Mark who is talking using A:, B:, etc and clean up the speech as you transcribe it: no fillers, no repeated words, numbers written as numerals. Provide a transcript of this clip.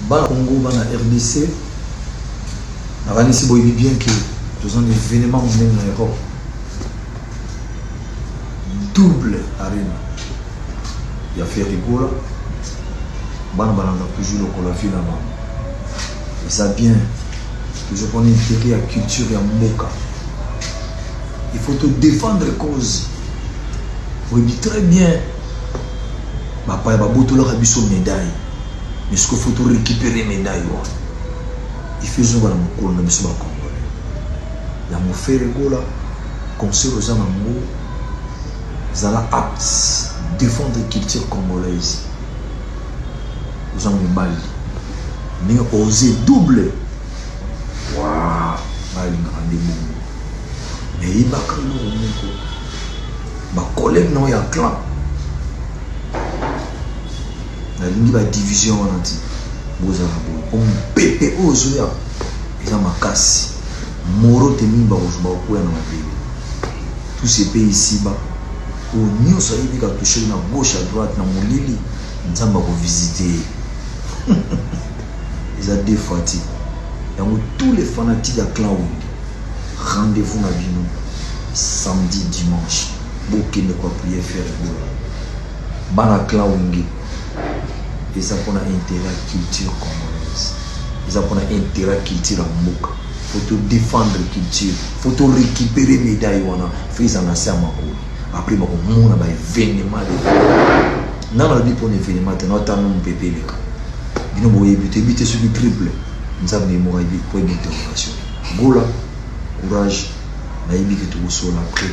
A: Bana Congo, bana RDC, il bien que nous avons des événements en Europe. Double arena. Il y a fait rigola. Bana toujours le la ville là-bas. Et ça bien. Toujours qu'on intérêt à la culture et à Moka. Il faut te défendre cause. Vous dites très bien. Papa, il y a beaucoup de médailles. Mais ce qu'il faut récupérer les médailles. Il fait ce qu'on a congolais. Il y a mon frère Gola, conseil aux gens ils sont aptes à défendre la culture congolaise. Ils ont mal. Mais oser doubler. Waouh! Mais il y a des collègues qui ont un clan. Il y a une division. On pépé aux yeux. Ils ont ma casse. Moro te mimba uzbakuya na mabele. Tous ces pays ici bas où nous sommes touchés na gauche à droite na molili nzamba ko visiter. Ils ont des fatigues. Et tous les fanatiques à clan rendez-vous na bino samedi dimanche. Boké ne quoi prier faire bana clan wingi. Et ça pour intérêt à culture congolaise. Ils ont pour intérêt à culture à Moka. Il faut défendre la culture, il faut récupérer les médailles. Il faut en faire après, il faut faire événement. Dans la vie pour un événement, il faut faire un pépé. Il faut éviter ce qui est triple. Nous avons pour éviter l'opération. Gola, courage, il faut que tu sois là après.